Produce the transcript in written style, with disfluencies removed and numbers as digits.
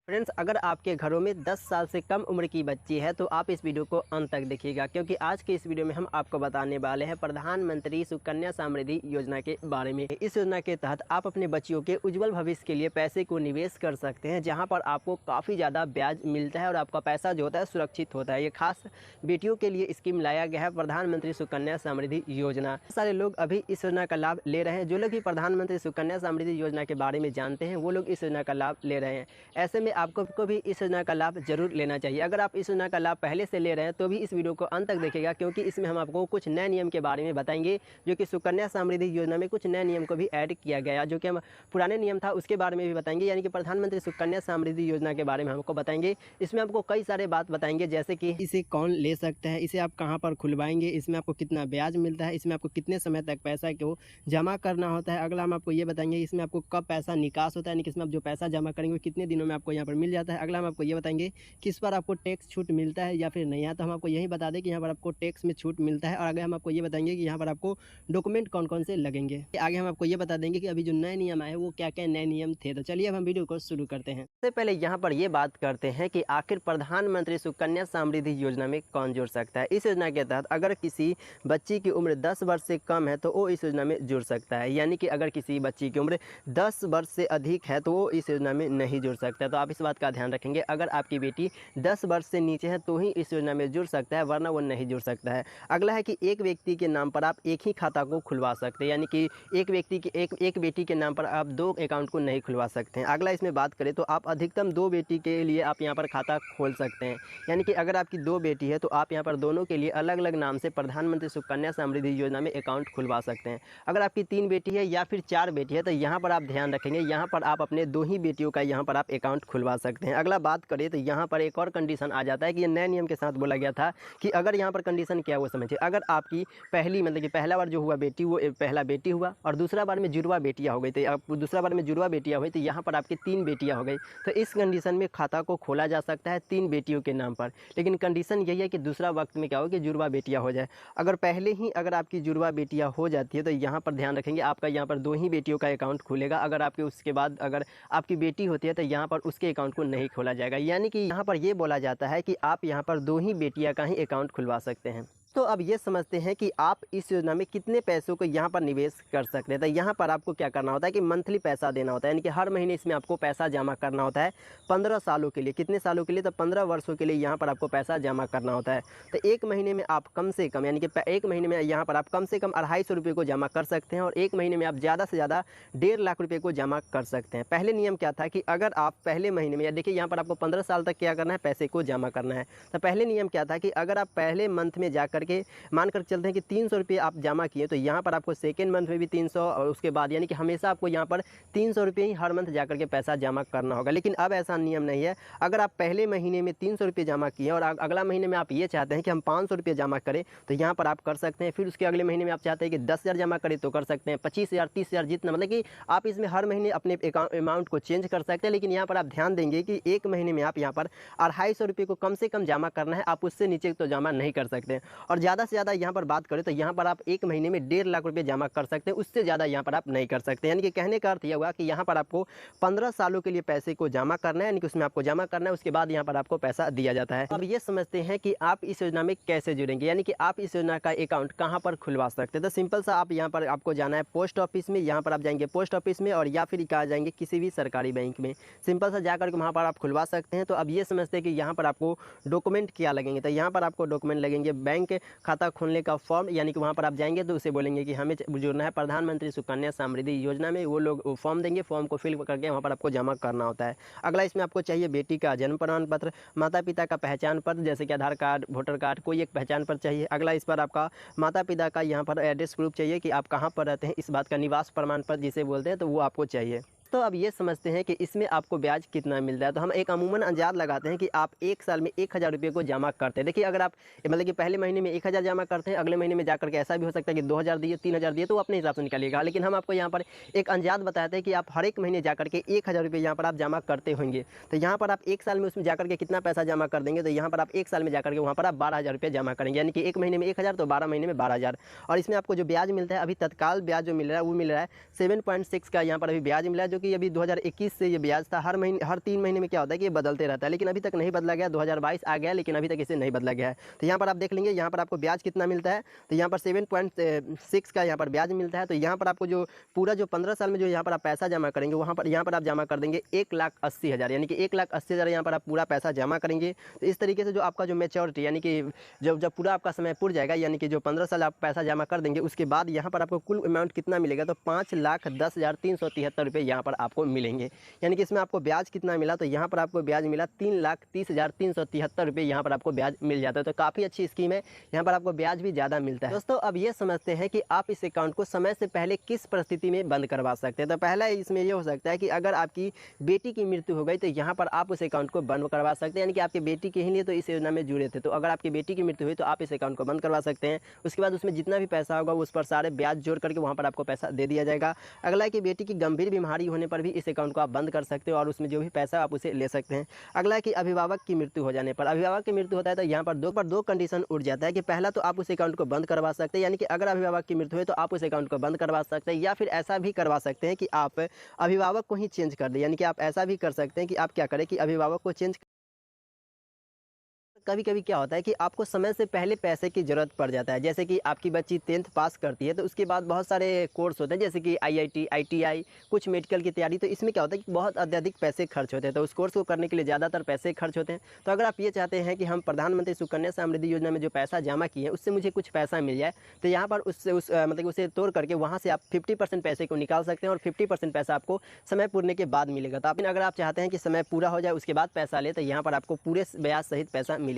Friends, अगर आपके घरों में 10 साल से कम उम्र की बच्ची है तो आप इस वीडियो को अंत तक देखिएगा, क्योंकि आज के इस वीडियो में हम आपको बताने वाले हैं प्रधानमंत्री सुकन्या समृद्धि योजना के बारे में। इस योजना के तहत आप अपने बच्चियों के उज्जवल भविष्य के लिए पैसे को निवेश कर सकते हैं, जहां पर आपको काफ़ी ज़्यादा ब्याज मिलता है और आपका पैसा जो होता है सुरक्षित होता है। ये खास बेटियों के लिए स्कीम लाया गया है, प्रधानमंत्री सुकन्या समृद्धि योजना। सारे लोग अभी इस योजना का लाभ ले रहे हैं। जो लोग भी प्रधानमंत्री सुकन्या समृद्धि योजना के बारे में जानते हैं वो लोग इस योजना का लाभ ले रहे हैं। ऐसे में आपको भी इस योजना का लाभ जरूर लेना चाहिए। अगर आप इस योजना का लाभ पहले से ले रहे हैं तो भी इस वीडियो को अंत तक देखिएगा, क्योंकि इसमें हम आपको कुछ नए नियम के बारे में बताएंगे, जो कि सुकन्या समृद्धि योजना में कुछ नए नियम को भी ऐड किया गया, जो कि हम पुराने नियम था उसके बारे में भी बताएंगे, यानी कि प्रधानमंत्री सुकन्या समृद्धि योजना के बारे में हमको बताएंगे। इसमें आपको कई सारे बात बताएंगे, जैसे कि इसे कौन ले सकता है, इसे आप कहाँ पर खुलवाएंगे, इसमें आपको कितना ब्याज मिलता है, इसमें आपको कितने समय तक पैसा को जमा करना होता है। अगला हम आपको ये बताएंगे इसमें आपको कब पैसा निकास होता है, यानी कि इसमें आप जो पैसा जमा करेंगे कितने दिनों में आपको यहाँ पर मिल जाता है। अगला हम आपको ये बताएंगे किस पर आपको टैक्स छूट मिलता है या फिर नहीं है, तो हम आपको यही बता दें कि यहाँ पर आपको टैक्स में छूट मिलता है। और आगे हम आपको ये बताएंगे कि यहाँ पर आपको डॉक्यूमेंट कौन कौन से लगेंगे। आगे हम आपको ये बता देंगे कि अभी जो नए नियम आए वो क्या क्या नए नियम थे। तो चलिए अब हम वीडियो को शुरू करते हैं। सबसे पहले यहाँ पर ये बात करते हैं कि आखिर प्रधानमंत्री सुकन्या समृद्धि योजना में कौन जुड़ सकता है। इस योजना के तहत अगर किसी बच्ची की उम्र 10 वर्ष से कम है तो वो इस योजना में जुड़ सकता है, यानी कि अगर किसी बच्ची की उम्र 10 वर्ष से अधिक है तो वो इस योजना में नहीं जुड़ सकता। तो आप इस बात का ध्यान रखेंगे, अगर आपकी बेटी 10 वर्ष से नीचे है तो ही इस योजना में जुड़ सकता है, वरना वो नहीं जुड़ सकता है। अगला है कि एक व्यक्ति के नाम पर आप एक ही खाता को खुलवा सकते हैं, यानी कि एक व्यक्ति की एक बेटी के नाम पर आप 2 अकाउंट को नहीं खुलवा सकते हैं। अगला इसमें बात करें तो आप अधिकतम 2 बेटी के लिए आप यहाँ पर खाता खोल सकते हैं, यानी कि अगर आपकी 2 बेटी है तो आप यहाँ पर दोनों के लिए अलग अलग नाम से प्रधानमंत्री सुकन्या समृद्धि योजना में अकाउंट खुलवा सकते हैं। अगर आपकी 3 बेटी है या फिर 4 बेटी है तो यहाँ पर आप ध्यान रखेंगे, यहाँ पर आप अपने 2 ही बेटियों का यहाँ पर आप अकाउंट खुलवा सकते हैं। अगला बात करें तो यहाँ पर एक और कंडीशन आ जाता है कि ये नए नियम के साथ बोला गया था कि अगर यहाँ पर कंडीशन क्या वो समझिए, अगर आपकी पहली मतलब कि पहला बार जो हुआ बेटी वो पहला बेटी हुआ और दूसरा बार में जुड़वा बेटियाँ हो गई, तो आप दूसरा बार में जुड़वा बेटियाँ हुई तो यहाँ पर आपकी 3 बेटियाँ हो गई, तो इस कंडीशन में खाता को खोला जा सकता है 3 बेटियों के नाम पर। लेकिन कंडीशन यही है कि दूसरा वक्त में क्या हो कि जुड़वा बेटियाँ हो जाए। अगर पहले ही अगर आपकी जुड़वा बेटियाँ हो जाती है तो यहाँ पर ध्यान रखेंगे आपका यहाँ पर 2 ही बेटियों का अकाउंट खुलेगा। अगर आपके उसके बाद अगर आपकी बेटी होती है तो यहाँ पर उसके अकाउंट को नहीं खोला जाएगा, यानी कि यहाँ पर ये बोला जाता है कि आप यहाँ पर 2 ही बेटियाँ का ही अकाउंट खुलवा सकते हैं। तो अब ये समझते हैं कि आप इस योजना में कितने पैसों को यहाँ पर निवेश कर सकते हैं। तो यहाँ पर आपको क्या करना होता है कि मंथली पैसा देना होता है, यानी कि हर महीने इसमें आपको पैसा जमा करना होता है 15 सालों के लिए। कितने सालों के लिए? तो 15 वर्षों के लिए यहाँ पर आपको पैसा जमा करना होता है। तो एक महीने में आप कम से कम, यानी कि एक महीने में यहाँ पर आप कम से कम 250 रुपये को जमा कर सकते हैं और एक महीने में आप ज़्यादा से ज़्यादा 1.5 लाख रुपये को जमा कर सकते हैं। पहले नियम क्या था कि अगर आप पहले महीने में, या देखिए यहाँ पर आपको 15 साल तक क्या करना है, पैसे को जमा करना है। तो पहले नियम क्या था कि अगर आप पहले मंथ में जा करके मानकर चलते हैं कि 300 रुपये आप जमा किए तो यहाँ पर आपको सेकेंड मंथ में भी 300 और उसके बाद, यानी कि हमेशा आपको यहाँ पर 300 रुपये ही हर मंथ जा करके पैसा जमा करना होगा। लेकिन अब ऐसा नियम नहीं है। अगर आप पहले महीने में 300 रुपये जमा किए और अगला महीने में आप ये चाहते हैं कि हम 500 रुपये जमा करें तो यहाँ पर आप कर सकते हैं। फिर उसके अगले महीने में आप चाहते हैं कि 10,000 जमा करें तो कर सकते हैं, 25,000, 30,000, जितना, मतलब कि आप इसमें हर महीने अपने अमाउंट को चेंज कर सकते हैं। लेकिन यहाँ पर आप ध्यान देंगे कि एक महीने में आप यहाँ पर 250 रुपये को कम से कम जमा करना है, आप उससे नीचे तो जमा नहीं कर सकते। और ज़्यादा से ज़्यादा यहाँ पर बात करें तो यहाँ पर आप एक महीने में 1.5 लाख रुपए जमा कर सकते हैं, उससे ज़्यादा यहाँ पर आप नहीं कर सकते। यानी कि कहने का अर्थ यह हुआ कि यहाँ पर आपको 15 सालों के लिए पैसे को जमा करना है, यानी कि उसमें आपको जमा करना है, उसके बाद यहाँ पर आपको पैसा दिया जाता है। अब ये समझते हैं कि आप इस योजना में कैसे जुड़ेंगे, यानी कि आप इस योजना का अकाउंट कहाँ पर खुलवा सकते हैं। तो सिंपल सा आप यहाँ पर आपको जाना है पोस्ट ऑफिस में, यहाँ पर आप जाएंगे पोस्ट ऑफिस में और या फिर कहा जाएंगे किसी भी सरकारी बैंक में, सिंपल सा जाकर के वहाँ पर आप खुलवा सकते हैं। तो अब ये समझते हैं कि यहाँ पर आपको डॉक्यूमेंट क्या लगेंगे। तो यहाँ पर आपको डॉक्यूमेंट लगेंगे बैंक खाता खोलने का फॉर्म, यानी कि वहाँ पर आप जाएंगे तो उसे बोलेंगे कि हमें जुड़ना है प्रधानमंत्री सुकन्या समृद्धि योजना में, वो लोग फॉर्म देंगे, फॉर्म को फिल करके वहाँ पर आपको जमा करना होता है। अगला इसमें आपको चाहिए बेटी का जन्म प्रमाण पत्र, माता पिता का पहचान पत्र, जैसे कि आधार कार्ड, वोटर कार्ड, कोई एक पहचान पत्र चाहिए। अगला इस पर आपका माता पिता का यहाँ पर एड्रेस प्रूफ चाहिए कि आप कहाँ पर रहते हैं, इस बात का निवास प्रमाण पत्र जिसे बोलते हैं, तो वो आपको चाहिए। तो अब ये समझते हैं कि इसमें आपको ब्याज कितना मिल रहा है। तो हम एक अमूमन अंदाज़ लगाते हैं कि आप एक साल में 1000 रुपये को जमा करते हैं। देखिए अगर आप मतलब कि पहले महीने में 1000 जमा करते हैं, अगले महीने में जाकर के ऐसा भी हो सकता है कि 2000 दिए, 3000 दिए, तो अपने हिसाब से निकालिएगा। लेकिन हम आपको यहाँ पर एक अंदाज़ बताते हैं कि आप हर एक महीने जाकर के 1000 रुपये यहाँ पर आप जमा करते होंगे। तो यहाँ पर आप एक साल में उसमें जाकर के कितना पैसा जमा कर देंगे, तो यहाँ पर आप एक साल में जाकर के वहाँ पर आप 12,000 रुपये जमा करेंगे, यानी कि एक महीने में 1000 तो 12 महीने में 12,000। और इसमें आपको जो ब्याज मिलता है, अभी तत्काल ब्याज जो मिल रहा है वो मिल रहा है 7.6 का यहाँ पर अभी ब्याज मिला है, जो कि अभी 2021 से ये ब्याज था, हर 3 महीने में क्या होता है कि ये बदलते रहता है, लेकिन अभी तक नहीं बदला गया। 2022 आ गया लेकिन अभी तक इसे नहीं बदला गया है। तो यहाँ पर आप देख लेंगे, यहाँ पर आपको ब्याज कितना मिलता है, तो यहाँ पर 7.6 का यहाँ पर ब्याज मिलता है। तो यहाँ पर आपको जो पूरा जो 15 साल में जो यहाँ पर आप पैसा जमा करेंगे, यहाँ पर आप जमा कर देंगे 1,80,000, यानी कि 1,80,000 यहाँ पर आप पूरा पैसा जमा करेंगे। तो इस तरीके से जो आपका जो मैच्योरिटी, यानी कि जब पूरा आपका समय पूरा जाएगा, यानी कि जो 15 साल आप पैसा जमा कर देंगे, उसके बाद यहाँ पर आपको कुल अमाउंट कितना मिलेगा, तो 5,10,373 यहाँ पर आपको मिलेंगे। यानी कि इसमें आपको ब्याज कितना मिला, तो यहाँ पर आपको ब्याज मिला 3,30,373 यहाँ पर आपको ब्याज मिल जाता है। तो काफ़ी अच्छी स्कीम है, यहाँ पर आपको ब्याज भी ज़्यादा मिलता है। दोस्तों अब ये समझते हैं कि आप इस अकाउंट को समय से पहले किस परिस्थिति में बंद करवा सकते हैं। तो पहला इसमें ये हो सकता है कि अगर आपकी बेटी की मृत्यु हो गई, तो यहाँ पर आप उस अकाउंट को बंद करवा सकते हैं, यानी कि आपकी बेटी के ही लिए तो इस योजना में जुड़े थे। तो अगर आपकी बेटी की मृत्यु हुई तो आप इस अकाउंट को बंद करवा सकते हैं। उसके बाद उसमें जितना भी पैसा होगा उस पर सारे ब्याज जोड़ करके वहाँ पर आपको पैसा दे दिया जाएगा। अगला है कि बेटी की गंभीर बीमारी होने पर भी इस अकाउंट को आप बंद कर सकते हो और उसमें जो भी पैसा आप उसे ले सकते हैं। अगला है कि अभिभावक की मृत्यु हो जाने पर, अभिभावक की मृत्यु होता है तो यहाँ पर दो कंडीशन उठ जाता है कि पहला तो आप उस अकाउंट को बंद करवा सकते हैं, यानी कि अगर अभिभावक की मृत्यु हुई तो आप उस अकाउंट को बंद करवा सकते हैं, या फिर ऐसा भी करवा सकते हैं कि आप अभिभावक को ही चेंज कर दें। यानी कि आप ऐसा भी कर सकते हैं कि आप क्या करें कि अभिभावक को चेंज, कभी कभी क्या होता है कि आपको समय से पहले पैसे की ज़रूरत पड़ जाता है। जैसे कि आपकी बच्ची 10th पास करती है तो उसके बाद बहुत सारे कोर्स होते हैं, जैसे कि IIT, ITI, कुछ मेडिकल की तैयारी। तो इसमें क्या होता है कि बहुत अत्यधिक पैसे खर्च होते हैं, तो उस कोर्स को करने के लिए ज़्यादातर पैसे खर्च होते हैं। तो अगर आप ये चाहते हैं कि हम प्रधानमंत्री सुकन्या समृद्धि योजना में जो पैसा जमा किए हैं उससे मुझे कुछ पैसा मिल जाए, तो यहाँ पर मतलब उसे तोड़ करके वहाँ से आप 50% पैसे को निकाल सकते हैं और 50% पैसा आपको समय पूरने के बाद मिलेगा। तो अगर आप चाहते हैं कि समय पूरा हो जाए उसके बाद पैसा ले, तो यहाँ पर आपको पूरे ब्याज सहित पैसा मिलेगा।